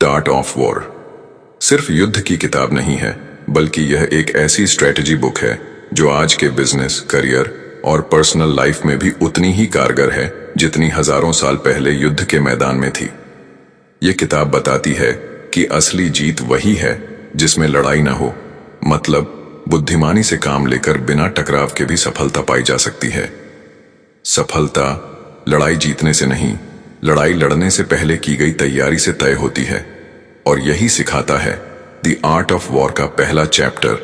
The art of war सिर्फ युद्ध की किताब नहीं है, बल्कि यह एक ऐसी स्ट्रेटजी बुक है जो आज के बिजनेस, करियर और पर्सनल लाइफ में भी उतनी ही कारगर है जितनी हजारों साल पहले युद्ध के मैदान में थी। ये किताब बताती है कि असली जीत वही है जिसमें लड़ाई ना हो, मतलब बुद्धिमानी से काम लेकर बिना टकराव के भी सफलता पाई जा सकती है। सफलता लड़ाई जीतने से नहीं, लड़ाई लड़ने से पहले की गई तैयारी से तय होती है, और यही सिखाता है द आर्ट ऑफ वॉर का पहला चैप्टर,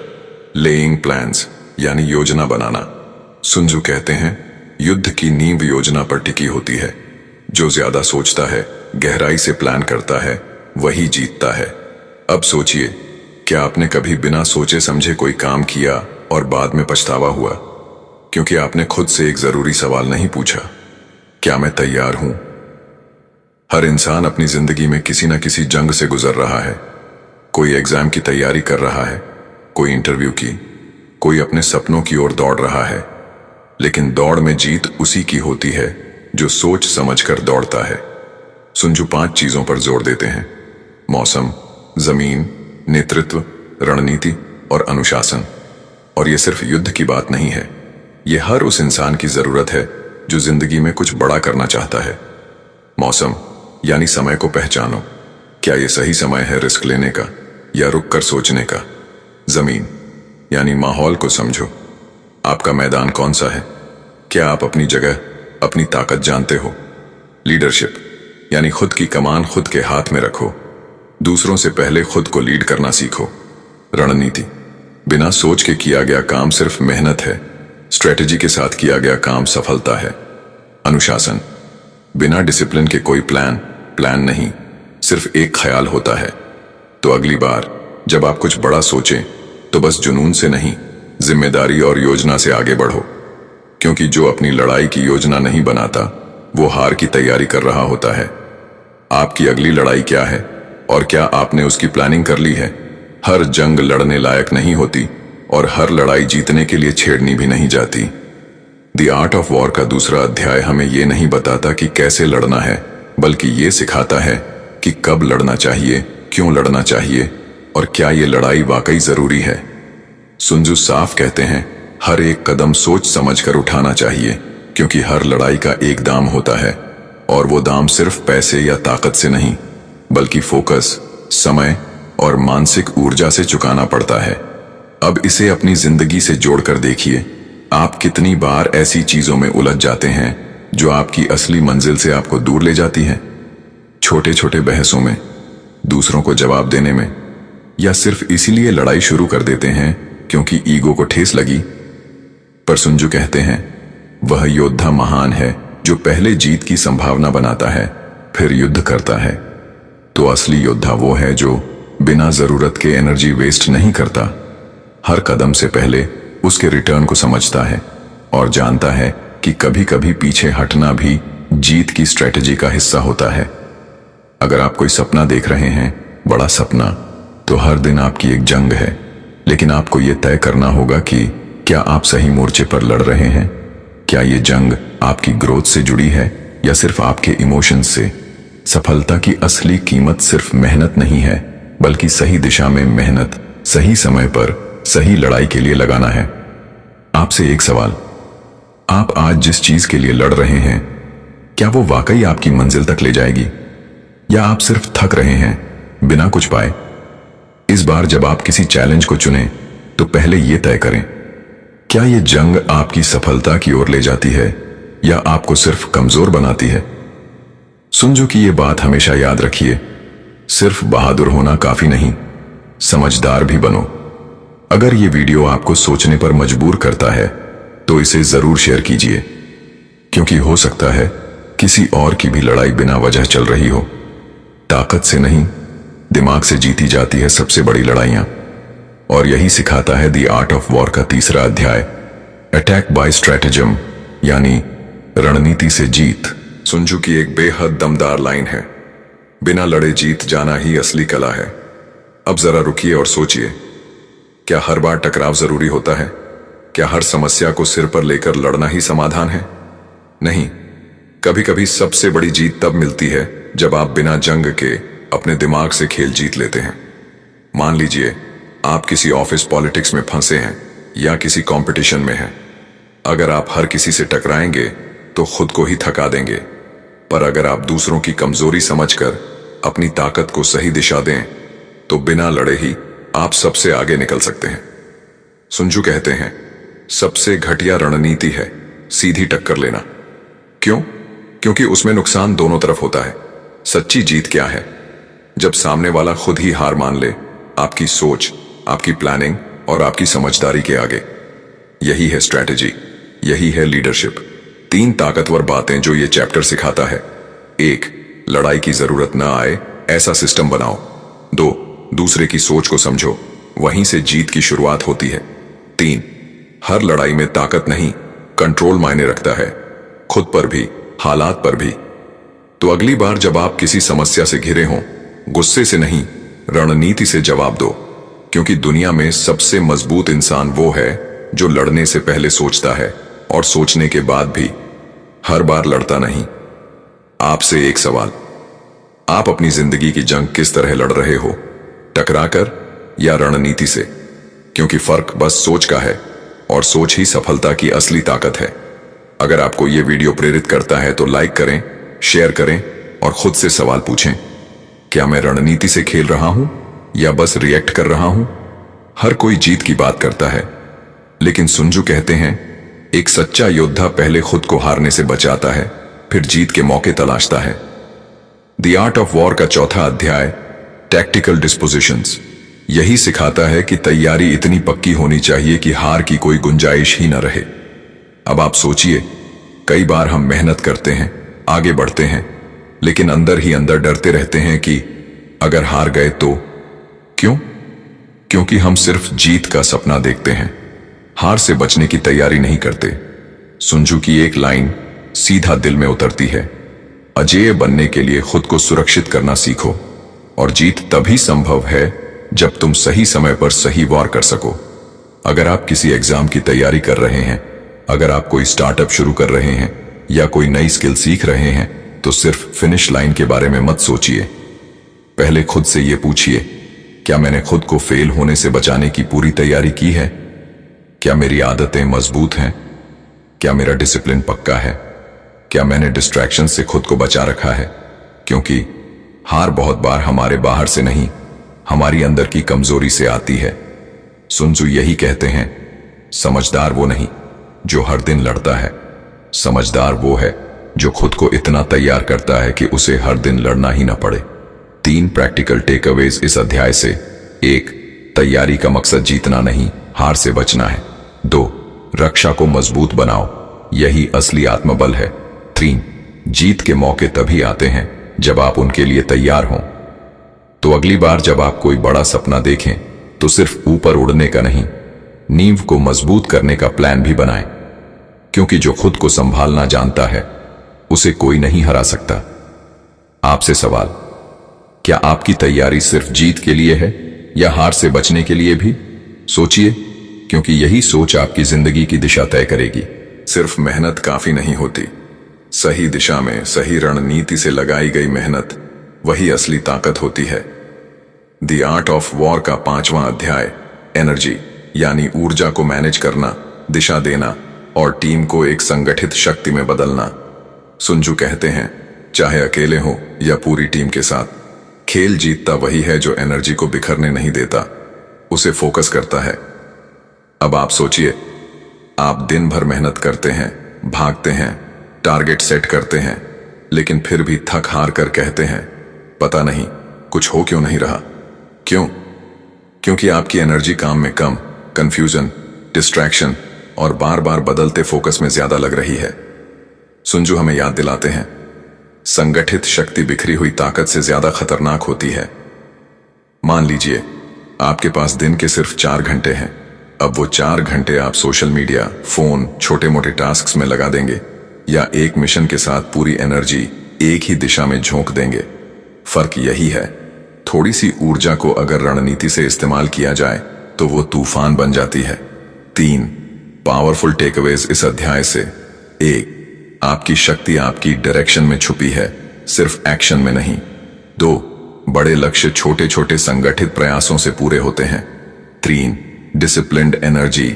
लेइंग प्लान्स, यानी योजना बनाना। सुन त्जू कहते हैं, युद्ध की नींव योजना पर टिकी होती है। जो ज्यादा सोचता है, गहराई से प्लान करता है, वही जीतता है। अब सोचिए, क्या आपने कभी बिना सोचे समझे कोई काम किया और बाद में पछतावा हुआ? क्योंकि आपने खुद से एक जरूरी सवाल नहीं पूछा, क्या मैं तैयार हूं? हर इंसान अपनी जिंदगी में किसी न किसी जंग से गुजर रहा है। कोई एग्जाम की तैयारी कर रहा है, कोई इंटरव्यू की, कोई अपने सपनों की ओर दौड़ रहा है। लेकिन दौड़ में जीत उसी की होती है जो सोच समझकर दौड़ता है। सुन त्जू 5 चीजों पर जोर देते हैं: मौसम, जमीन, नेतृत्व, रणनीति और अनुशासन। और यह सिर्फ युद्ध की बात नहीं है, यह हर उस इंसान की जरूरत है जो जिंदगी में कुछ बड़ा करना चाहता है। मौसम यानी समय को पहचानो, क्या यह सही समय है रिस्क लेने का या रुक कर सोचने का? जमीन यानी माहौल को समझो, आपका मैदान कौन सा है? क्या आप अपनी जगह, अपनी ताकत जानते हो? लीडरशिप यानी खुद की कमान खुद के हाथ में रखो, दूसरों से पहले खुद को लीड करना सीखो। रणनीति बिना सोच के किया गया काम सिर्फ मेहनत है, स्ट्रेटजी के साथ किया गया काम सफलता है। अनुशासन बिना डिसिप्लिन के कोई प्लान नहीं, सिर्फ एक ख्याल होता है। तो अगली बार जब आप कुछ बड़ा सोचें तो बस जुनून से नहीं, जिम्मेदारी और योजना से आगे बढ़ो। क्योंकि जो अपनी लड़ाई की योजना नहीं बनाता, वो हार की तैयारी कर रहा होता है। आपकी अगली लड़ाई क्या है और क्या आपने उसकी प्लानिंग कर ली है? हर जंग लड़ने लायक नहीं होती और हर लड़ाई जीतने के लिए छेड़नी भी नहीं जाती। द आर्ट ऑफ वॉर का दूसरा अध्याय हमें यह नहीं बताता कि कैसे लड़ना है, बल्कि ये सिखाता है कि कब लड़ना चाहिए, क्यों लड़ना चाहिए और क्या ये लड़ाई वाकई जरूरी है। सुन त्जू साफ कहते हैं, हर एक कदम सोच समझकर उठाना चाहिए, क्योंकि हर लड़ाई का एक दाम होता है, और वो दाम सिर्फ पैसे या ताकत से नहीं, बल्कि फोकस, समय और मानसिक ऊर्जा से चुकाना पड़ता है। अब इसे अपनी जिंदगी से जोड़कर देखिए, आप कितनी बार ऐसी चीजों में उलझ जाते हैं जो आपकी असली मंजिल से आपको दूर ले जाती हैं। छोटे छोटे बहसों में, दूसरों को जवाब देने में, या सिर्फ इसीलिए लड़ाई शुरू कर देते हैं क्योंकि ईगो को ठेस लगी। पर सुन त्जू कहते हैं, वह योद्धा महान है जो पहले जीत की संभावना बनाता है, फिर युद्ध करता है। तो असली योद्धा वो है जो बिना जरूरत के एनर्जी वेस्ट नहीं करता, हर कदम से पहले उसके रिटर्न को समझता है और जानता है कि कभी कभी पीछे हटना भी जीत की स्ट्रेटजी का हिस्सा होता है। अगर आप कोई सपना देख रहे हैं, बड़ा सपना, तो हर दिन आपकी एक जंग है, लेकिन आपको यह तय करना होगा कि क्या आप सही मोर्चे पर लड़ रहे हैं। क्या ये जंग आपकी ग्रोथ से जुड़ी है या सिर्फ आपके इमोशंस से? सफलता की असली कीमत सिर्फ मेहनत नहीं है, बल्कि सही दिशा में मेहनत, सही समय पर सही लड़ाई के लिए लगाना है। आपसे एक सवाल, आप आज जिस चीज के लिए लड़ रहे हैं, क्या वो वाकई आपकी मंजिल तक ले जाएगी, या आप सिर्फ थक रहे हैं बिना कुछ पाए? इस बार जब आप किसी चैलेंज को चुनें, तो पहले यह तय करें, क्या यह जंग आपकी सफलता की ओर ले जाती है या आपको सिर्फ कमजोर बनाती है? सुन त्जू की यह बात हमेशा याद रखिए, सिर्फ बहादुर होना काफी नहीं, समझदार भी बनो। अगर ये वीडियो आपको सोचने पर मजबूर करता है, तो इसे जरूर शेयर कीजिए, क्योंकि हो सकता है किसी और की भी लड़ाई बिना वजह चल रही हो। ताकत से नहीं, दिमाग से जीती जाती है सबसे बड़ी लड़ाइयां। और यही सिखाता है द आर्ट ऑफ वॉर का तीसरा अध्याय, अटैक बाय स्ट्रैटेजम, यानी रणनीति से जीत। सुन त्जू की एक बेहद दमदार लाइन है, बिना लड़े जीत जाना ही असली कला है। अब जरा रुकिए और सोचिए, क्या हर बार टकराव जरूरी होता है? क्या हर समस्या को सिर पर लेकर लड़ना ही समाधान है? नहीं, कभी कभी सबसे बड़ी जीत तब मिलती है जब आप बिना जंग के अपने दिमाग से खेल जीत लेते हैं। मान लीजिए आप किसी ऑफिस पॉलिटिक्स में फंसे हैं या किसी कंपटीशन में हैं। अगर आप हर किसी से टकराएंगे तो खुद को ही थका देंगे, पर अगर आप दूसरों की कमजोरी समझकर अपनी ताकत को सही दिशा दें तो बिना लड़े ही आप सबसे आगे निकल सकते हैं। सुंजू कहते हैं, सबसे घटिया रणनीति है सीधी टक्कर लेना। क्यों? क्योंकि उसमें नुकसान दोनों तरफ होता है। सच्ची जीत क्या है? जब सामने वाला खुद ही हार मान ले, आपकी सोच, आपकी प्लानिंग और आपकी समझदारी के आगे। यही है स्ट्रैटेजी, यही है लीडरशिप। 3 ताकतवर बातें जो ये चैप्टर सिखाता है। 1, लड़ाई की जरूरत न आए ऐसा सिस्टम बनाओ। 2, दूसरे की सोच को समझो, वहीं से जीत की शुरुआत होती है। 3, हर लड़ाई में ताकत नहीं, कंट्रोल मायने रखता है, खुद पर भी, हालात पर भी। तो अगली बार जब आप किसी समस्या से घिरे हों, गुस्से से नहीं, रणनीति से जवाब दो, क्योंकि दुनिया में सबसे मजबूत इंसान वो है जो लड़ने से पहले सोचता है और सोचने के बाद भी हर बार लड़ता नहीं। आपसे एक सवाल, आप अपनी जिंदगी की जंग किस तरह लड़ रहे हो? टकराकर या रणनीति से? क्योंकि फर्क बस सोच का है, और सोच ही सफलता की असली ताकत है। अगर आपको यह वीडियो प्रेरित करता है तो लाइक करें, शेयर करें और खुद से सवाल पूछें, क्या मैं रणनीति से खेल रहा हूं या बस रिएक्ट कर रहा हूं? हर कोई जीत की बात करता है, लेकिन सुंजू कहते हैं, एक सच्चा योद्धा पहले खुद को हारने से बचाता है, फिर जीत के मौके तलाशता है। द आर्ट ऑफ वॉर का चौथा अध्याय, टैक्टिकल डिस्पोजिशंस, यही सिखाता है कि तैयारी इतनी पक्की होनी चाहिए कि हार की कोई गुंजाइश ही न रहे। अब आप सोचिए, कई बार हम मेहनत करते हैं, आगे बढ़ते हैं, लेकिन अंदर ही अंदर डरते रहते हैं कि अगर हार गए तो। क्यों? क्योंकि हम सिर्फ जीत का सपना देखते हैं, हार से बचने की तैयारी नहीं करते। सुंजू की एक लाइन सीधा दिल में उतरती है, अजेय बनने के लिए खुद को सुरक्षित करना सीखो, और जीत तभी संभव है जब तुम सही समय पर सही वार कर सको। अगर आप किसी एग्जाम की तैयारी कर रहे हैं, अगर आप कोई स्टार्टअप शुरू कर रहे हैं या कोई नई स्किल सीख रहे हैं, तो सिर्फ फिनिश लाइन के बारे में मत सोचिए। पहले खुद से यह पूछिए, क्या मैंने खुद को फेल होने से बचाने की पूरी तैयारी की है? क्या मेरी आदतें मजबूत हैं? क्या मेरा डिसिप्लिन पक्का है? क्या मैंने डिस्ट्रैक्शन से खुद को बचा रखा है? क्योंकि हार बहुत बार हमारे बाहर से नहीं, हमारी अंदर की कमजोरी से आती है। सुंजू यही कहते हैं, समझदार वो नहीं जो हर दिन लड़ता है, समझदार वो है जो खुद को इतना तैयार करता है कि उसे हर दिन लड़ना ही ना पड़े। 3 प्रैक्टिकल टेकअवेज इस अध्याय से। 1, तैयारी का मकसद जीतना नहीं, हार से बचना है। 2, रक्षा को मजबूत बनाओ, यही असली आत्मबल है। 3, जीत के मौके तभी आते हैं जब आप उनके लिए तैयार हों। तो अगली बार जब आप कोई बड़ा सपना देखें तो सिर्फ ऊपर उड़ने का नहीं, नींव को मजबूत करने का प्लान भी बनाएं, क्योंकि जो खुद को संभालना जानता है उसे कोई नहीं हरा सकता। आपसे सवाल, क्या आपकी तैयारी सिर्फ जीत के लिए है या हार से बचने के लिए भी? सोचिए, क्योंकि यही सोच आपकी जिंदगी की दिशा तय करेगी। सिर्फ मेहनत काफी नहीं होती, सही दिशा में सही रणनीति से लगाई गई मेहनत वही असली ताकत होती है। द आर्ट ऑफ वॉर का 5वां अध्याय, एनर्जी यानी ऊर्जा को मैनेज करना, दिशा देना और टीम को एक संगठित शक्ति में बदलना। सुंजू कहते हैं, चाहे अकेले हो या पूरी टीम के साथ, खेल जीतता वही है जो एनर्जी को बिखरने नहीं देता, उसे फोकस करता है। अब आप सोचिए, आप दिन भर मेहनत करते हैं, भागते हैं, टारगेट सेट करते हैं, लेकिन फिर भी थक हार कर कहते हैं, पता नहीं कुछ हो क्यों नहीं रहा। क्यों? क्योंकि आपकी एनर्जी काम में कम, कंफ्यूजन, डिस्ट्रैक्शन और बार बार बदलते फोकस में ज्यादा लग रही है। सुंजू हमें याद दिलाते हैं, संगठित शक्ति बिखरी हुई ताकत से ज्यादा खतरनाक होती है। मान लीजिए आपके पास दिन के सिर्फ 4 घंटे हैं। अब वो 4 घंटे आप सोशल मीडिया, फोन, छोटे मोटे टास्क्स में लगा देंगे या एक मिशन के साथ पूरी एनर्जी एक ही दिशा में झोंक देंगे। फर्क यही है, थोड़ी सी ऊर्जा को अगर रणनीति से इस्तेमाल किया जाए तो वो तूफान बन जाती है। 3 पावरफुल टेकअवेज इस अध्याय से। 1, आपकी शक्ति आपकी डायरेक्शन में छुपी है, सिर्फ एक्शन में नहीं। 2, बड़े लक्ष्य छोटे छोटे संगठित प्रयासों से पूरे होते हैं। 3. Disciplined energy,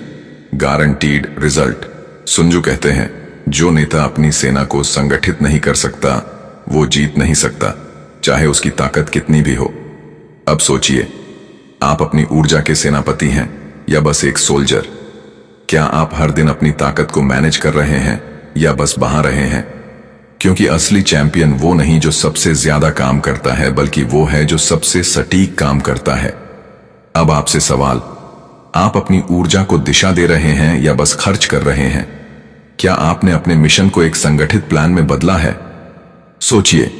guaranteed result. Sunju कहते हैं, जो नेता अपनी सेना को संगठित नहीं कर सकता वो जीत नहीं सकता, चाहे उसकी ताकत कितनी भी हो। अब सोचिए, आप अपनी ऊर्जा के सेनापति हैं या बस एक सोल्जर? क्या आप हर दिन अपनी ताकत को मैनेज कर रहे हैं या बस बहा रहे हैं? क्योंकि असली चैंपियन वो नहीं जो सबसे ज्यादा काम करता है, बल्कि वो है जो सबसे सटीक काम करता है। अब आपसे सवाल, आप अपनी ऊर्जा को दिशा दे रहे हैं या बस खर्च कर रहे हैं? क्या आपने अपने मिशन को एक संगठित प्लान में बदला है? सोचिए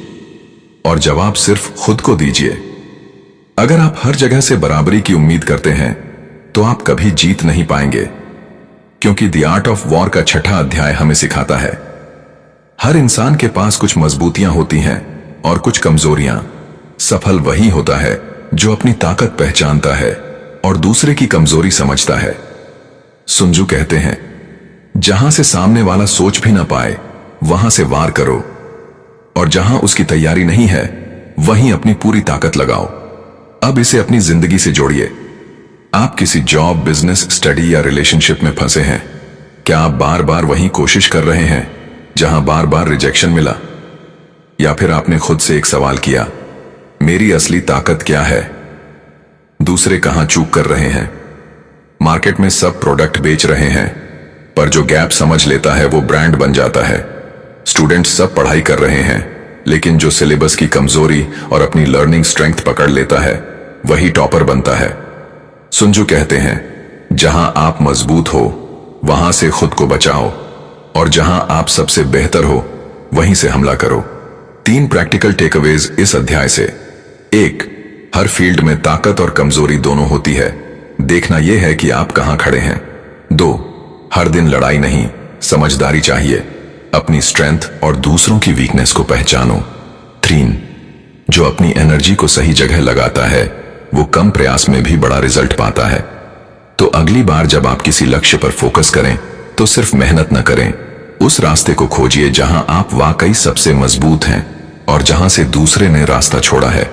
और जवाब सिर्फ खुद को दीजिए। अगर आप हर जगह से बराबरी की उम्मीद करते हैं तो आप कभी जीत नहीं पाएंगे, क्योंकि द आर्ट ऑफ वॉर का 6वां अध्याय हमें सिखाता है, हर इंसान के पास कुछ मजबूतियां होती हैं और कुछ कमजोरियां। सफल वही होता है जो अपनी ताकत पहचानता है और दूसरे की कमजोरी समझता है। सुंजू कहते हैं, जहां से सामने वाला सोच भी ना पाए वहां से वार करो, और जहां उसकी तैयारी नहीं है वहीं अपनी पूरी ताकत लगाओ। अब इसे अपनी जिंदगी से जोड़िए। आप किसी जॉब, बिजनेस, स्टडी या रिलेशनशिप में फंसे हैं। क्या आप बार बार वही कोशिश कर रहे हैं जहां बार बार रिजेक्शन मिला? या फिर आपने खुद से एक सवाल किया, मेरी असली ताकत क्या है? दूसरे कहां चूक कर रहे हैं? मार्केट में सब प्रोडक्ट बेच रहे हैं, पर जो गैप समझ लेता है वो ब्रांड बन जाता है। स्टूडेंट्स सब पढ़ाई कर रहे हैं, लेकिन जो सिलेबस की कमजोरी और अपनी लर्निंग स्ट्रेंथ पकड़ लेता है वही टॉपर बनता है। सुंजू कहते हैं, जहां आप मजबूत हो वहां से खुद को बचाओ, और जहां आप सबसे बेहतर हो वहीं से हमला करो। 3 प्रैक्टिकल टेकअवेज इस अध्याय से। 1. हर फील्ड में ताकत और कमजोरी दोनों होती है, देखना यह है कि आप कहां खड़े हैं। 2. हर दिन लड़ाई नहीं, समझदारी चाहिए, अपनी स्ट्रेंथ और दूसरों की वीकनेस को पहचानो। 3. जो अपनी एनर्जी को सही जगह लगाता है वो कम प्रयास में भी बड़ा रिजल्ट पाता है। तो अगली बार जब आप किसी लक्ष्य पर फोकस करें तो सिर्फ मेहनत न करें, उस रास्ते को खोजिए जहां आप वाकई सबसे मजबूत हैं और जहां से दूसरे ने रास्ता छोड़ा है।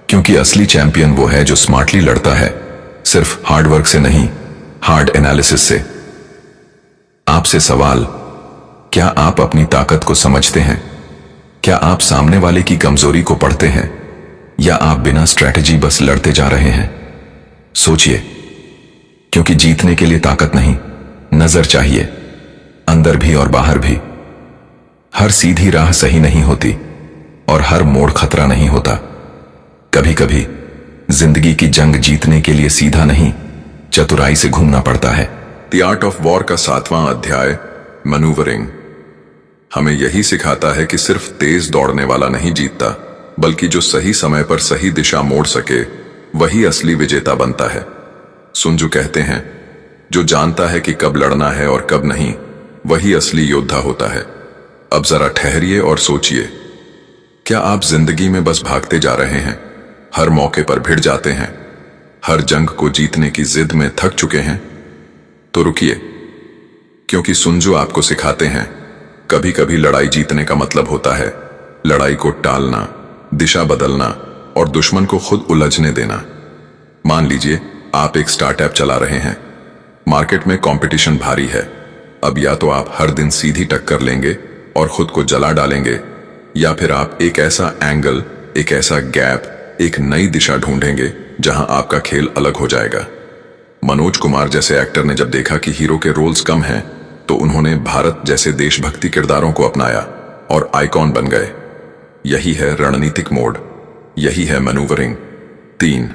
क्योंकि असली चैंपियन वो है जो स्मार्टली लड़ता है, सिर्फ हार्डवर्क से नहीं, हार्ड एनालिसिस से। आपसे सवाल, क्या आप अपनी ताकत को समझते हैं? क्या आप सामने वाले की कमजोरी को पढ़ते हैं, या आप बिना स्ट्रैटेजी बस लड़ते जा रहे हैं? सोचिए, क्योंकि जीतने के लिए ताकत नहीं, नजर चाहिए, अंदर भी और बाहर भी। हर सीधी राह सही नहीं होती और हर मोड़ खतरा नहीं होता। कभी कभी जिंदगी की जंग जीतने के लिए सीधा नहीं, चतुराई से घूमना पड़ता है। द आर्ट ऑफ वॉर का 7वां अध्याय, मैन्यूवरिंग, हमें यही सिखाता है कि सिर्फ तेज दौड़ने वाला नहीं जीतता, बल्कि जो सही समय पर सही दिशा मोड़ सके वही असली विजेता बनता है। सुंजू कहते हैं, जो जानता है कि कब लड़ना है और कब नहीं, वही असली योद्धा होता है। अब जरा ठहरिए और सोचिए, क्या आप जिंदगी में बस भागते जा रहे हैं, हर मौके पर भिड़ जाते हैं, हर जंग को जीतने की जिद में थक चुके हैं? तो रुकिए, क्योंकि सुंजू आपको सिखाते हैं, कभी कभी लड़ाई जीतने का मतलब होता है लड़ाई को टालना, दिशा बदलना और दुश्मन को खुद उलझने देना। मान लीजिए आप एक स्टार्टअप चला रहे हैं, मार्केट में कंपटीशन भारी है। अब या तो आप हर दिन सीधी टक्कर लेंगे और खुद को जला डालेंगे, या फिर आप एक ऐसा एंगल, एक ऐसा गैप, एक नई दिशा ढूंढेंगे जहां आपका खेल अलग हो जाएगा। मनोज कुमार जैसे एक्टर ने जब देखा कि हीरो के रोल्स कम हैं, तो उन्होंने भारत जैसे देशभक्ति किरदारों को अपनाया और आइकॉन बन गए। यही है रणनीतिक मोड, यही है मैन्यूवरिंग। 3.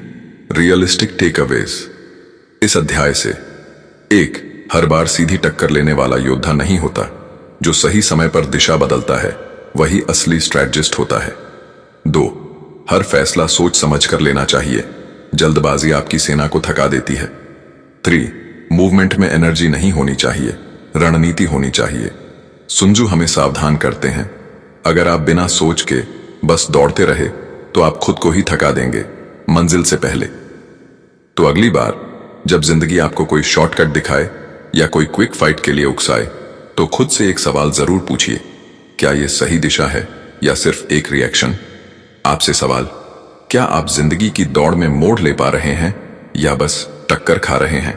रियलिस्टिक टेकअवेज इस अध्याय से। 1. हर बार सीधी टक्कर लेने वाला योद्धा नहीं होता, जो सही समय पर दिशा बदलता है वही असली स्ट्रैटेजिस्ट होता है। 2. हर फैसला सोच समझ कर लेना चाहिए, जल्दबाजी आपकी सेना को थका देती है। 3. मूवमेंट में एनर्जी नहीं होनी चाहिए, रणनीति होनी चाहिए। सुंजू हमें सावधान करते हैं, अगर आप बिना सोच के बस दौड़ते रहे तो आप खुद को ही थका देंगे मंजिल से पहले। तो अगली बार जब जिंदगी आपको कोई शॉर्टकट दिखाए या कोई क्विक फाइट के लिए उकसाए, तो खुद से एक सवाल जरूर पूछिए, क्या यह सही दिशा है या सिर्फ एक रिएक्शन? आपसे सवाल, क्या आप जिंदगी की दौड़ में मोड़ ले पा रहे हैं या बस टक्कर खा रहे हैं?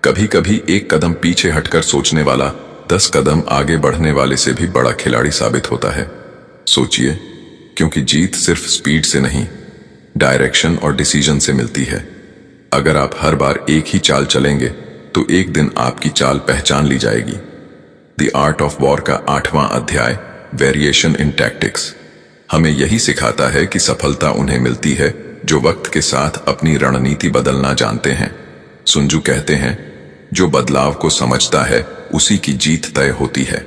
कभी कभी एक कदम पीछे हटकर सोचने वाला 10 कदम आगे बढ़ने वाले से भी बड़ा खिलाड़ी साबित होता है। सोचिए, क्योंकि जीत सिर्फ स्पीड से नहीं, डायरेक्शन और डिसीजन से मिलती है। अगर आप हर बार एक ही चाल चलेंगे तो एक दिन आपकी चाल पहचान ली जाएगी। द आर्ट ऑफ वॉर का 8वां अध्याय, वेरिएशन इन टैक्टिक्स, हमें यही सिखाता है कि सफलता उन्हें मिलती है जो वक्त के साथ अपनी रणनीति बदलना जानते हैं। सुन त्जू कहते हैं, जो बदलाव को समझता है उसी की जीत तय होती है।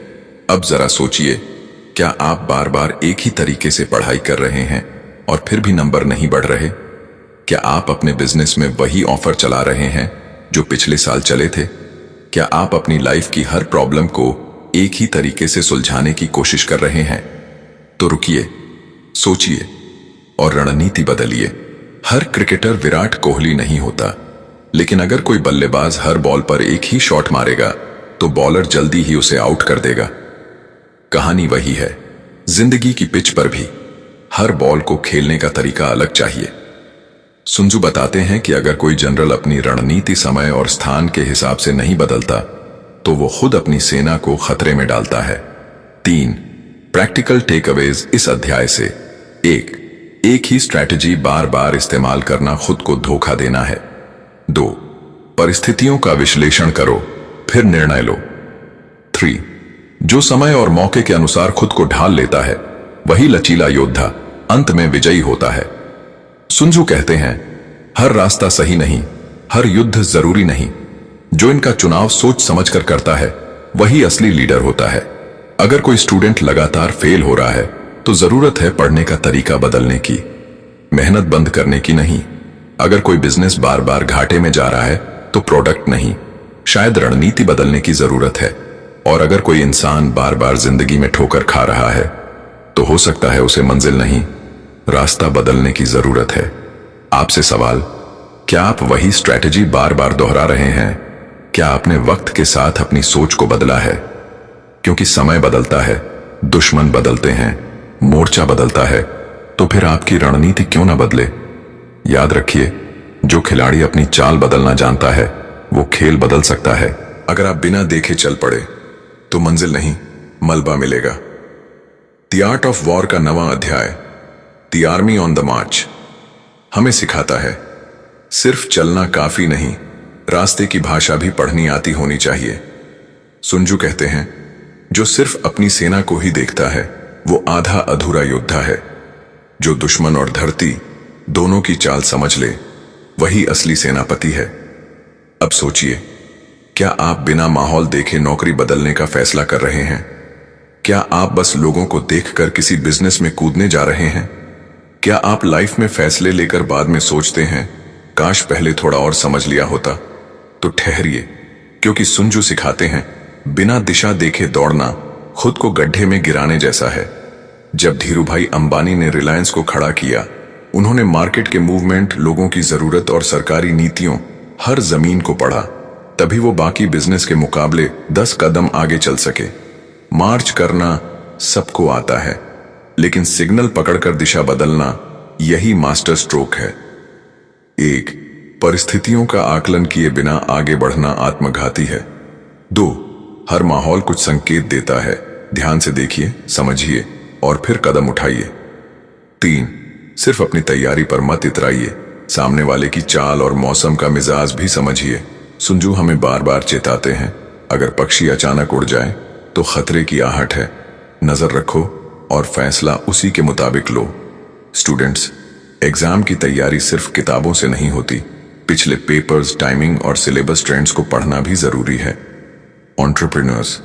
अब जरा सोचिए, क्या आप बार बार एक ही तरीके से पढ़ाई कर रहे हैं और फिर भी नंबर नहीं बढ़ रहे? क्या आप अपने बिजनेस में वही ऑफर चला रहे हैं जो पिछले साल चले थे? क्या आप अपनी लाइफ की हर प्रॉब्लम को एक ही तरीके से सुलझाने की कोशिश कर रहे हैं? तो रुकिए, सोचिए और रणनीति बदलिए। हर क्रिकेटर विराट कोहली नहीं होता, लेकिन अगर कोई बल्लेबाज हर बॉल पर एक ही शॉट मारेगा तो बॉलर जल्दी ही उसे आउट कर देगा। कहानी वही है जिंदगी की पिच पर भी। हर बॉल को खेलने का तरीका अलग चाहिए। सुन त्जू बताते हैं कि अगर कोई जनरल अपनी रणनीति समय और स्थान के हिसाब से नहीं बदलता तो वो खुद अपनी सेना को खतरे में डालता है। 3 प्रैक्टिकल टेकअवेज इस अध्याय से। एक ही स्ट्रैटेजी बार बार इस्तेमाल करना खुद को धोखा देना है। 2 परिस्थितियों का विश्लेषण करो फिर निर्णय लो। 3 जो समय और मौके के अनुसार खुद को ढाल लेता है वही लचीला योद्धा अंत में विजयी होता है। सुन त्जू कहते हैं, हर रास्ता सही नहीं, हर युद्ध जरूरी नहीं। जो इनका चुनाव सोच समझकर करता है वही असली लीडर होता है। अगर कोई स्टूडेंट लगातार फेल हो रहा है तो जरूरत है पढ़ने का तरीका बदलने की, मेहनत बंद करने की नहीं। अगर कोई बिजनेस बार बार घाटे में जा रहा है तो प्रोडक्ट नहीं, शायद रणनीति बदलने की जरूरत है। और अगर कोई इंसान बार बार जिंदगी में ठोकर खा रहा है तो हो सकता है उसे मंजिल नहीं, रास्ता बदलने की जरूरत है। आपसे सवाल, क्या आप वही स्ट्रैटेजी बार बार दोहरा रहे हैं? क्या आपने वक्त के साथ अपनी सोच को बदला है? क्योंकि समय बदलता है, दुश्मन बदलते हैं, मोर्चा बदलता है, तो फिर आपकी रणनीति क्यों ना बदले? याद रखिए, जो खिलाड़ी अपनी चाल बदलना जानता है वो खेल बदल सकता है। अगर आप बिना देखे चल पड़े तो मंजिल नहीं, मलबा मिलेगा। द आर्ट ऑफ वॉर का 9वां अध्याय, द आर्मी ऑन द मार्च, हमें सिखाता है सिर्फ चलना काफी नहीं, रास्ते की भाषा भी पढ़नी आती होनी चाहिए। सुन त्जू कहते हैं, जो सिर्फ अपनी सेना को ही देखता है वो आधा अधूरा योद्धा है। जो दुश्मन और धरती दोनों की चाल समझ ले वही असली सेनापति है। अब सोचिए, क्या आप बिना माहौल देखे नौकरी बदलने का फैसला कर रहे हैं? क्या आप बस लोगों को देखकर किसी बिजनेस में कूदने जा रहे हैं? क्या आप लाइफ में फैसले लेकर बाद में सोचते हैं, काश पहले थोड़ा और समझ लिया होता? तो ठहरिए, क्योंकि सुन त्जू सिखाते हैं, बिना दिशा देखे दौड़ना खुद को गड्ढे में गिराने जैसा है। जब धीरूभाई अंबानी ने रिलायंस को खड़ा किया, उन्होंने मार्केट के मूवमेंट, लोगों की जरूरत और सरकारी नीतियों, हर जमीन को पढ़ा। तभी वो बाकी बिजनेस के मुकाबले 10 कदम आगे चल सके। मार्च करना सबको आता है, लेकिन सिग्नल पकड़कर दिशा बदलना यही मास्टर स्ट्रोक है। 1 परिस्थितियों का आकलन किए बिना आगे बढ़ना आत्मघाती है। 2 हर माहौल कुछ संकेत देता है, ध्यान से देखिए, समझिए और फिर कदम उठाइए। 3 सिर्फ अपनी तैयारी पर मत इतराइए, सामने वाले की चाल और मौसम का मिजाज भी समझिए। सुन त्जू हमें बार बार चेताते हैं, अगर पक्षी अचानक उड़ जाए तो खतरे की आहट है, नजर रखो और फैसला उसी के मुताबिक लो। स्टूडेंट्स, एग्जाम की तैयारी सिर्फ किताबों से नहीं होती, पिछले पेपर्स, टाइमिंग और सिलेबस ट्रेंड्स को पढ़ना भी जरूरी है। एंटरप्रेन्योर्स,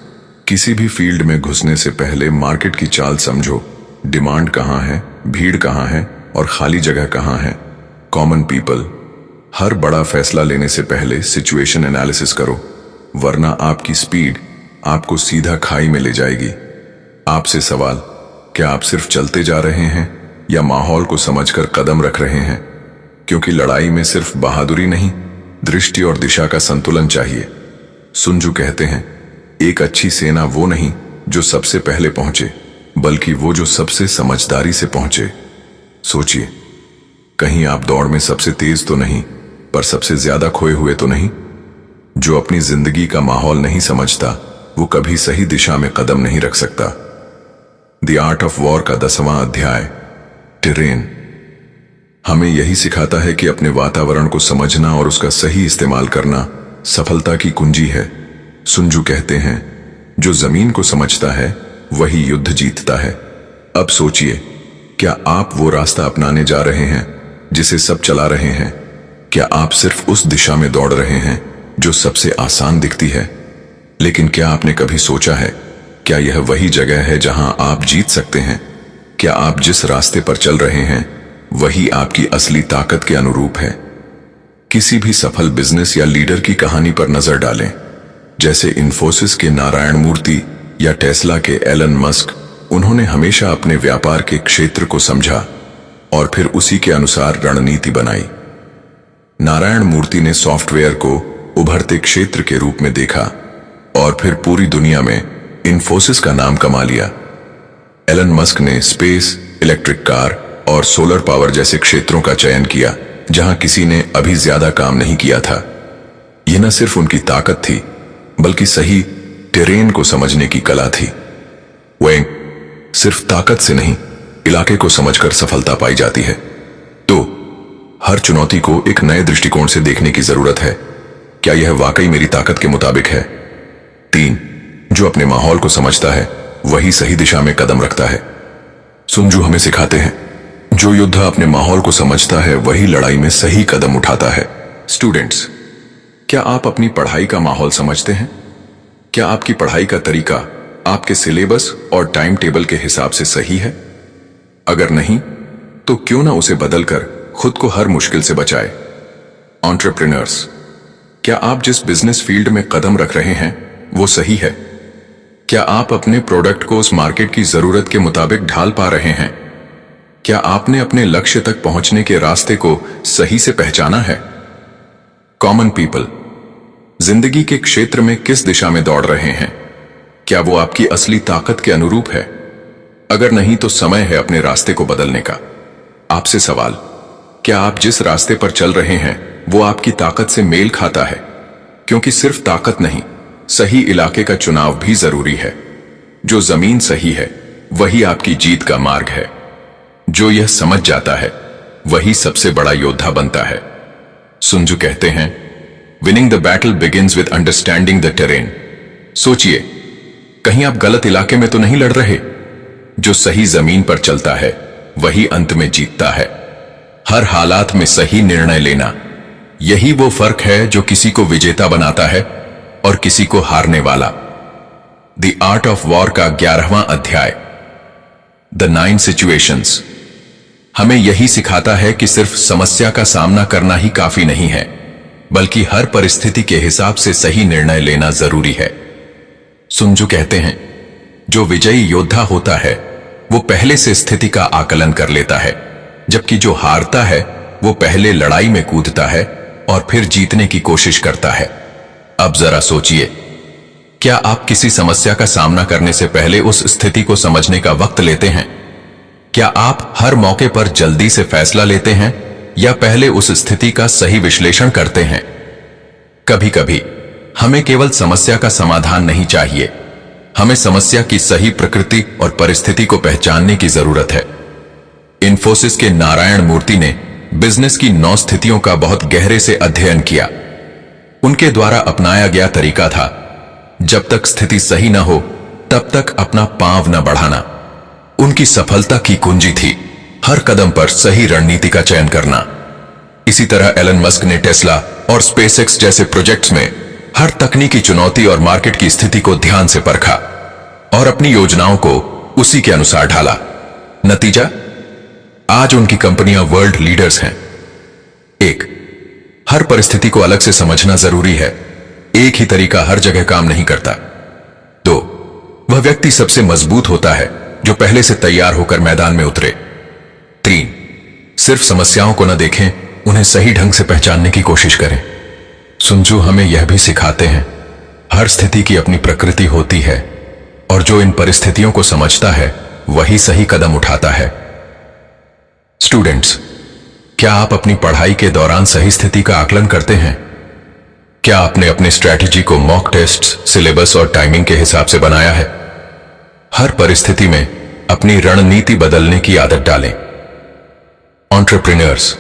किसी भी फील्ड में घुसने से पहले मार्केट की चाल समझो, डिमांड कहाँ है, भीड़ कहाँ है और खाली जगह कहाँ है। कॉमन पीपल, हर बड़ा फैसला लेने से पहले सिचुएशन एनालिसिस करो, वरना आपकी स्पीड आपको सीधा खाई में ले जाएगी। आपसे सवाल, क्या आप सिर्फ चलते जा रहे हैं या माहौल को समझकर कदम रख रहे हैं? क्योंकि लड़ाई में सिर्फ बहादुरी नहीं, दृष्टि और दिशा का संतुलन चाहिए। सुन त्जू कहते हैं, एक अच्छी सेना वो नहीं जो सबसे पहले पहुंचे, बल्कि वो जो सबसे समझदारी से पहुंचे। सोचिए, कहीं आप दौड़ में सबसे तेज तो नहीं, पर सबसे ज्यादा खोए हुए तो नहीं। जो अपनी जिंदगी का माहौल नहीं समझता, वो कभी सही दिशा में कदम नहीं रख सकता। द आर्ट ऑफ वॉर का 10वां अध्याय, टेरेन, हमें यही सिखाता है कि अपने वातावरण को समझना और उसका सही इस्तेमाल करना सफलता की कुंजी है। सुंजू कहते हैं, जो जमीन को समझता है वही युद्ध जीतता है। अब सोचिए, क्या आप वो रास्ता अपनाने जा रहे हैं जिसे सब चला रहे हैं? क्या आप सिर्फ उस दिशा में दौड़ रहे हैं जो सबसे आसान दिखती है? लेकिन क्या आपने कभी सोचा है, क्या यह वही जगह है जहां आप जीत सकते हैं? क्या आप जिस रास्ते पर चल रहे हैं वही आपकी असली ताकत के अनुरूप है? किसी भी सफल बिजनेस या लीडर की कहानी पर नजर डालें, जैसे इन्फोसिस के नारायण मूर्ति या टेस्ला के एलन मस्क। उन्होंने हमेशा अपने व्यापार के क्षेत्र को समझा और फिर उसी के अनुसार रणनीति बनाई। नारायण मूर्ति ने सॉफ्टवेयर को उभरते क्षेत्र के रूप में देखा और फिर पूरी दुनिया में इन्फोसिस का नाम कमा लिया। एलन मस्क ने स्पेस, इलेक्ट्रिक कार और सोलर पावर जैसे क्षेत्रों का चयन किया जहां किसी ने अभी ज्यादा काम नहीं किया था। यह न सिर्फ उनकी ताकत थी, बल्कि सही टेरेन को समझने की कला थी। वह सिर्फ ताकत से नहीं, इलाके को समझकर सफलता पाई जाती है। तो हर चुनौती को एक नए दृष्टिकोण से देखने की जरूरत है। क्या यह वाकई मेरी ताकत के मुताबिक है? 3, जो अपने माहौल को समझता है वही सही दिशा में कदम रखता है। सुंजू हमें सिखाते हैं, जो योद्धा अपने माहौल को समझता है वही लड़ाई में सही कदम उठाता है। स्टूडेंट्स, क्या आप अपनी पढ़ाई का माहौल समझते हैं? क्या आपकी पढ़ाई का तरीका आपके सिलेबस और टाइम टेबल के हिसाब से सही है? अगर नहीं, तो क्यों ना उसे बदलकर खुद को हर मुश्किल से बचाए। एंटरप्रेन्योर्स, क्या आप जिस बिजनेस फील्ड में कदम रख रहे हैं वो सही है? क्या आप अपने प्रोडक्ट को उस मार्केट की जरूरत के मुताबिक ढाल पा रहे हैं? क्या आपने अपने लक्ष्य तक पहुंचने के रास्ते को सही से पहचाना है? कॉमन पीपल, जिंदगी के क्षेत्र में किस दिशा में दौड़ रहे हैं? क्या वो आपकी असली ताकत के अनुरूप है? अगर नहीं, तो समय है अपने रास्ते को बदलने का। आपसे सवाल, क्या आप जिस रास्ते पर चल रहे हैं वो आपकी ताकत से मेल खाता है? क्योंकि सिर्फ ताकत नहीं, सही इलाके का चुनाव भी जरूरी है। जो जमीन सही है वही आपकी जीत का मार्ग है। जो यह समझ जाता है वही सबसे बड़ा योद्धा बनता है। सुंजू कहते हैं, winning the battle begins with understanding the terrain. सोचिए, कहीं आप गलत इलाके में तो नहीं लड़ रहे? जो सही जमीन पर चलता है वही अंत में जीतता है। हर हालात में सही निर्णय लेना, यही वो फर्क है जो किसी को विजेता बनाता है और किसी को हारने वाला। द आर्ट ऑफ वॉर का 11वां अध्याय, द 9 सिचुएशंस, हमें यही सिखाता है कि सिर्फ समस्या का सामना करना ही काफी नहीं है, बल्कि हर परिस्थिति के हिसाब से सही निर्णय लेना जरूरी है। सुंजू कहते हैं, जो विजयी योद्धा होता है वो पहले से स्थिति का आकलन कर लेता है, जबकि जो हारता है वो पहले लड़ाई में कूदता है और फिर जीतने की कोशिश करता है। अब जरा सोचिए, क्या आप किसी समस्या का सामना करने से पहले उस स्थिति को समझने का वक्त लेते हैं? क्या आप हर मौके पर जल्दी से फैसला लेते हैं या पहले उस स्थिति का सही विश्लेषण करते हैं? कभी कभी हमें केवल समस्या का समाधान नहीं चाहिए, हमें समस्या की सही प्रकृति और परिस्थिति को पहचानने की जरूरत है। इन्फोसिस के नारायण मूर्ति ने बिजनेस की 9 स्थितियों का बहुत गहरे से अध्ययन किया। उनके द्वारा अपनाया गया तरीका था, जब तक स्थिति सही न हो तब तक अपना पांव न बढ़ाना। उनकी सफलता की कुंजी थी हर कदम पर सही रणनीति का चयन करना। इसी तरह एलन मस्क ने टेस्ला और स्पेसएक्स जैसे प्रोजेक्ट्स में हर तकनीकी चुनौती और मार्केट की स्थिति को ध्यान से परखा और अपनी योजनाओं को उसी के अनुसार ढाला। नतीजा, आज उनकी कंपनियां वर्ल्ड लीडर्स हैं। 1, हर परिस्थिति को अलग से समझना जरूरी है। एक ही तरीका हर जगह काम नहीं करता। 2, वह व्यक्ति सबसे मजबूत होता है जो पहले से तैयार होकर मैदान में उतरे। 3, सिर्फ समस्याओं को न देखें, उन्हें सही ढंग से पहचानने की कोशिश करें। सुंजू हमें यह भी सिखाते हैं, हर स्थिति की अपनी प्रकृति होती है और जो इन परिस्थितियों को समझता है वही सही कदम उठाता है। स्टूडेंट्स, क्या आप अपनी पढ़ाई के दौरान सही स्थिति का आकलन करते हैं? क्या आपने अपनी स्ट्रैटेजी को मॉक टेस्ट, सिलेबस और टाइमिंग के हिसाब से बनाया है? हर परिस्थिति में अपनी रणनीति बदलने की आदत डालें। एंटरप्रेन्योर्स,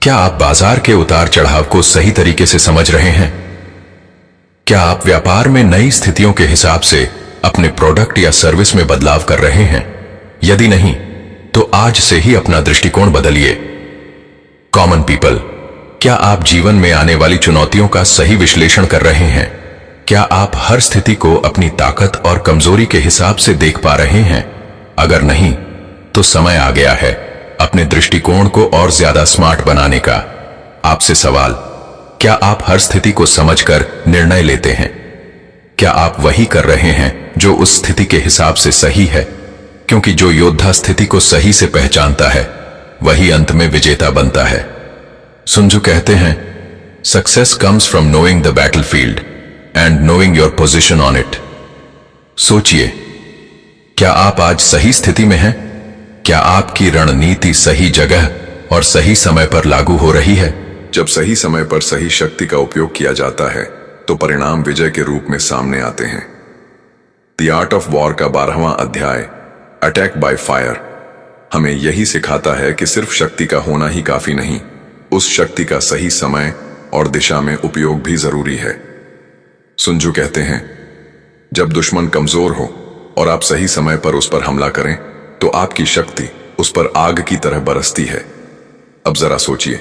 क्या आप बाजार के उतार चढ़ाव को सही तरीके से समझ रहे हैं? क्या आप व्यापार में नई स्थितियों के हिसाब से अपने प्रोडक्ट या सर्विस में बदलाव कर रहे हैं? यदि नहीं, तो आज से ही अपना दृष्टिकोण बदलिए। कॉमन पीपल, क्या आप जीवन में आने वाली चुनौतियों का सही विश्लेषण कर रहे हैं? क्या आप हर स्थिति को अपनी ताकत और कमजोरी के हिसाब से देख पा रहे हैं? अगर नहीं, तो समय आ गया है अपने दृष्टिकोण को और ज्यादा स्मार्ट बनाने का। आपसे सवाल, क्या आप हर स्थिति को समझकर निर्णय लेते हैं? क्या आप वही कर रहे हैं जो उस स्थिति के हिसाब से सही है? क्योंकि जो योद्धा स्थिति को सही से पहचानता है, वही अंत में विजेता बनता है। सुन त्जू कहते हैं, success comes from knowing the battlefield and knowing your position on it. सोचिए, क्या आप आज सही स्थिति में हैं? क्या आपकी रणनीति सही जगह और सही समय पर लागू हो रही है? जब सही समय पर सही शक्ति का उपयोग किया जाता है तो परिणाम विजय के रूप में सामने आते हैं। द आर्ट ऑफ वॉर का 12वां अध्याय, अटैक बाय फायर, हमें यही सिखाता है कि सिर्फ शक्ति का होना ही काफी नहीं, उस शक्ति का सही समय और दिशा में उपयोग भी जरूरी है। सुन त्जू कहते हैं, जब दुश्मन कमजोर हो और आप सही समय पर उस पर हमला करें तो आपकी शक्ति उस पर आग की तरह बरसती है। अब जरा सोचिए,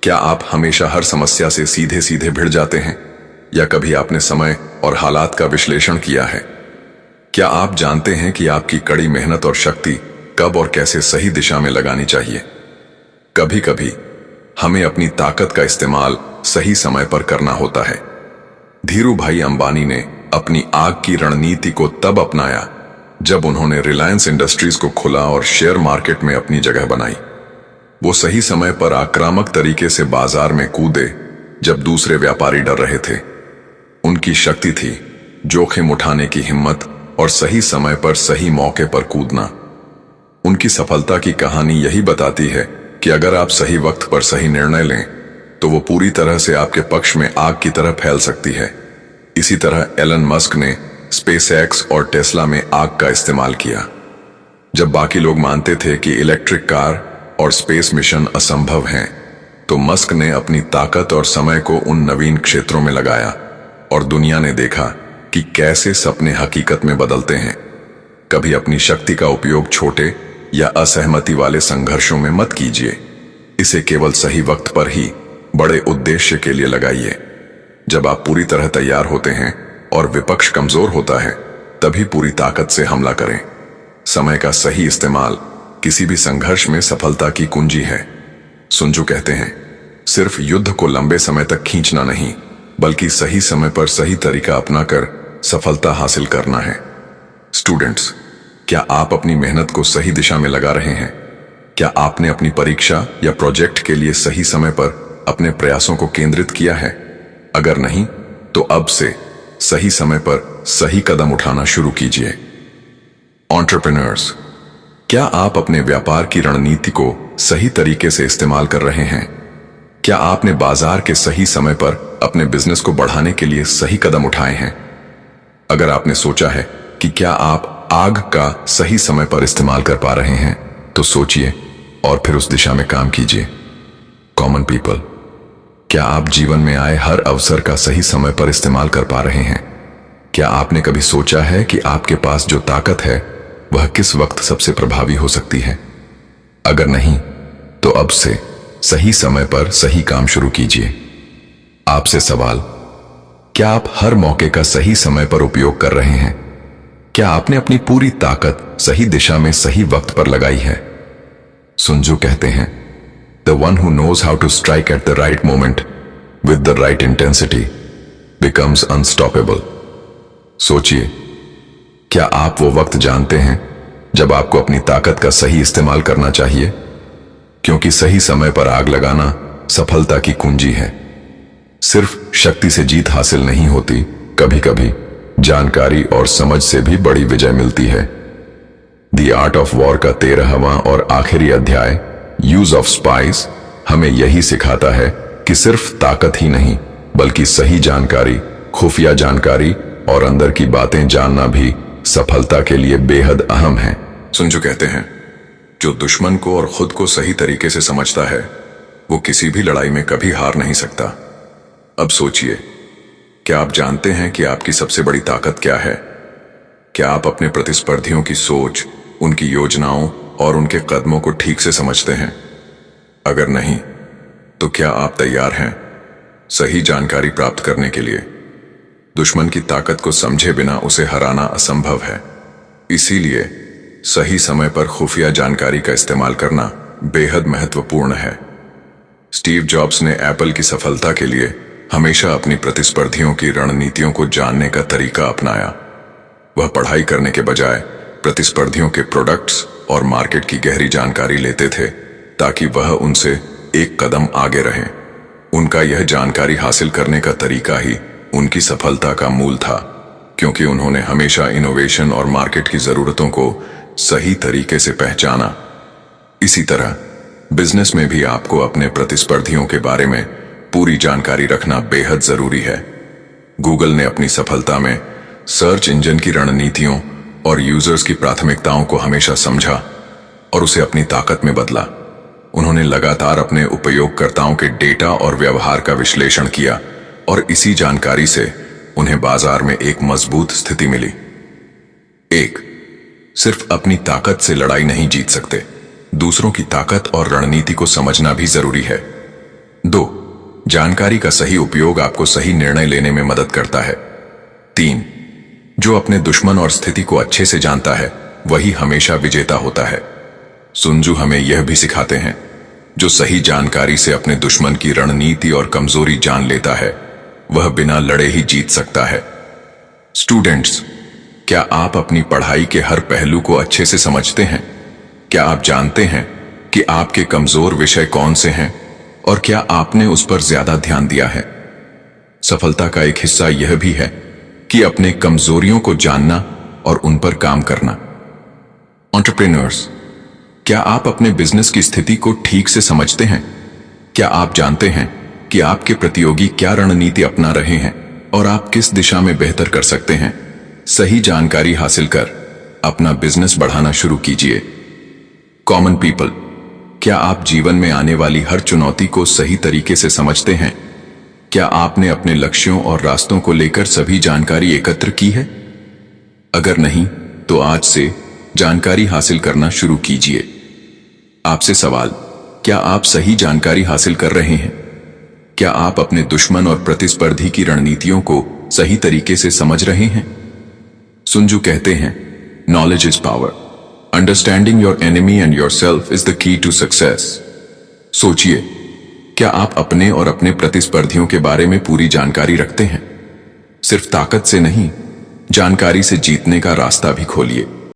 क्या आप हमेशा हर समस्या से सीधे सीधे भिड़ जाते हैं, या कभी आपने समय और हालात का विश्लेषण किया है? क्या आप जानते हैं कि आपकी कड़ी मेहनत और शक्ति कब और कैसे सही दिशा में लगानी चाहिए? कभी कभी हमें अपनी ताकत का इस्तेमाल सही समय पर करना होता है। धीरूभाई अंबानी ने अपनी आग की रणनीति को तब अपनाया जब उन्होंने रिलायंस इंडस्ट्रीज को खुला और शेयर मार्केट में अपनी जगह बनाई। वो सही समय पर आक्रामक तरीके से बाजार में कूदे जब दूसरे व्यापारी डर रहे थे। उनकी शक्ति थी जोखिम उठाने की हिम्मत और सही समय पर सही मौके पर कूदना। उनकी सफलता की कहानी यही बताती है कि अगर आप सही वक्त पर सही निर्णय लें तो वो पूरी तरह से आपके पक्ष में आग की तरह फैल सकती है। इसी तरह एलन मस्क ने स्पेसएक्स और टेस्ला में आग का इस्तेमाल किया। जब बाकी लोग मानते थे कि इलेक्ट्रिक कार और स्पेस मिशन असंभव हैं, तो मस्क ने अपनी ताकत और समय को उन नवीन क्षेत्रों में लगाया और दुनिया ने देखा कि कैसे सपने हकीकत में बदलते हैं। कभी अपनी शक्ति का उपयोग छोटे या असहमति वाले संघर्षों में मत कीजिए। इसे केवल सही वक्त पर ही बड़े उद्देश्य के लिए लगाइए। जब आप पूरी तरह तैयार होते हैं और विपक्ष कमजोर होता है, तभी पूरी ताकत से हमला करें। समय का सही इस्तेमाल किसी भी संघर्ष में सफलता की कुंजी है। सुन त्जू कहते हैं, सिर्फ युद्ध को लंबे समय तक खींचना नहीं, बल्कि सही समय पर सही तरीका अपनाकर सफलता हासिल करना है। स्टूडेंट्स, क्या आप अपनी मेहनत को सही दिशा में लगा रहे हैं? क्या आपने अपनी परीक्षा या प्रोजेक्ट के लिए सही समय पर अपने प्रयासों को केंद्रित किया है? अगर नहीं, तो अब से सही समय पर सही कदम उठाना शुरू कीजिए। एंटरप्रेन्योर्स, क्या आप अपने व्यापार की रणनीति को सही तरीके से इस्तेमाल कर रहे हैं? क्या आपने बाजार के सही समय पर अपने बिजनेस को बढ़ाने के लिए सही कदम उठाए हैं? अगर आपने सोचा है कि क्या आप आग का सही समय पर इस्तेमाल कर पा रहे हैं, तो सोचिए और फिर उस दिशा में काम कीजिए। कॉमन पीपल, क्या आप जीवन में आए हर अवसर का सही समय पर इस्तेमाल कर पा रहे हैं? क्या आपने कभी सोचा है कि आपके पास जो ताकत है वह किस वक्त सबसे प्रभावी हो सकती है? अगर नहीं, तो अब से सही समय पर सही काम शुरू कीजिए। आपसे सवाल, क्या आप हर मौके का सही समय पर उपयोग कर रहे हैं? क्या आपने अपनी पूरी ताकत सही दिशा में सही वक्त पर लगाई है? सुन त्जू कहते हैं, The one who knows how to strike at the right moment with the right intensity becomes unstoppable. सोचिए, क्या आप वो वक्त जानते हैं जब आपको अपनी ताकत का सही इस्तेमाल करना चाहिए? क्योंकि सही समय पर आग लगाना सफलता की कुंजी है। सिर्फ शक्ति से जीत हासिल नहीं होती, कभी कभी जानकारी और समझ से भी बड़ी विजय मिलती है। द आर्ट ऑफ वॉर का 13वां और आखिरी अध्याय, यूज ऑफ स्पाइस हमें यही सिखाता है कि सिर्फ ताकत ही नहीं बल्कि सही जानकारी, खुफिया जानकारी और अंदर की बातें जानना भी सफलता के लिए बेहद अहम है। सुंजू कहते हैं, जो दुश्मन को और खुद को सही तरीके से समझता है वो किसी भी लड़ाई में कभी हार नहीं सकता। अब सोचिए, क्या आप जानते हैं कि आपकी सबसे बड़ी ताकत क्या है? क्या आप अपने प्रतिस्पर्धियों की सोच, उनकी योजनाओं और उनके कदमों को ठीक से समझते हैं? अगर नहीं, तो क्या आप तैयार हैं सही जानकारी प्राप्त करने के लिए? दुश्मन की ताकत को समझे बिना उसे हराना असंभव है। इसीलिए सही समय पर खुफिया जानकारी का इस्तेमाल करना बेहद महत्वपूर्ण है। स्टीव जॉब्स ने एप्पल की सफलता के लिए हमेशा अपनी प्रतिस्पर्धियों की रणनीतियों को जानने का तरीका अपनाया। वह पढ़ाई करने के बजाय प्रतिस्पर्धियों के प्रोडक्ट्स और मार्केट की गहरी जानकारी लेते थे ताकि वह उनसे एक कदम आगे रहें। उनका यह जानकारी हासिल करने का तरीका ही उनकी सफलता का मूल था, क्योंकि उन्होंने हमेशा इनोवेशन और मार्केट की जरूरतों को सही तरीके से पहचाना। इसी तरह बिजनेस में भी आपको अपने प्रतिस्पर्धियों के बारे में पूरी जानकारी रखना बेहद जरूरी है। गूगल ने अपनी सफलता में सर्च इंजन की रणनीतियों और यूजर्स की प्राथमिकताओं को हमेशा समझा और उसे अपनी ताकत में बदला। उन्होंने लगातार अपने उपयोगकर्ताओं के डेटा और व्यवहार का विश्लेषण किया और इसी जानकारी से उन्हें बाजार में एक मजबूत स्थिति मिली। 1. सिर्फ अपनी ताकत से लड़ाई नहीं जीत सकते, दूसरों की ताकत और रणनीति को समझना भी जरूरी है। 2. जानकारी का सही उपयोग आपको सही निर्णय लेने में मदद करता है। 3. जो अपने दुश्मन और स्थिति को अच्छे से जानता है वही हमेशा विजेता होता है। सुंजू हमें यह भी सिखाते हैं, जो सही जानकारी से अपने दुश्मन की रणनीति और कमजोरी जान लेता है वह बिना लड़े ही जीत सकता है। स्टूडेंट्स, क्या आप अपनी पढ़ाई के हर पहलू को अच्छे से समझते हैं? क्या आप जानते हैं कि आपके कमजोर विषय कौन से हैं और क्या आपने उस पर ज्यादा ध्यान दिया है? सफलता का एक हिस्सा यह भी है कि अपने कमजोरियों को जानना और उन पर काम करना। एंटरप्रेन्योर्स, क्या आप अपने बिजनेस की स्थिति को ठीक से समझते हैं? क्या आप जानते हैं कि आपके प्रतियोगी क्या रणनीति अपना रहे हैं और आप किस दिशा में बेहतर कर सकते हैं? सही जानकारी हासिल कर अपना बिजनेस बढ़ाना शुरू कीजिए। कॉमन पीपल, क्या आप जीवन में आने वाली हर चुनौती को सही तरीके से समझते हैं? क्या आपने अपने लक्ष्यों और रास्तों को लेकर सभी जानकारी एकत्र की है? अगर नहीं, तो आज से जानकारी हासिल करना शुरू कीजिए। आपसे सवाल, क्या आप सही जानकारी हासिल कर रहे हैं? क्या आप अपने दुश्मन और प्रतिस्पर्धी की रणनीतियों को सही तरीके से समझ रहे हैं? सुंजू कहते हैं, knowledge is power, understanding your enemy and yourself is the key to success. सोचिए, क्या आप अपने और अपने प्रतिस्पर्धियों के बारे में पूरी जानकारी रखते हैं? सिर्फ ताकत से नहीं, जानकारी से जीतने का रास्ता भी खोलिए।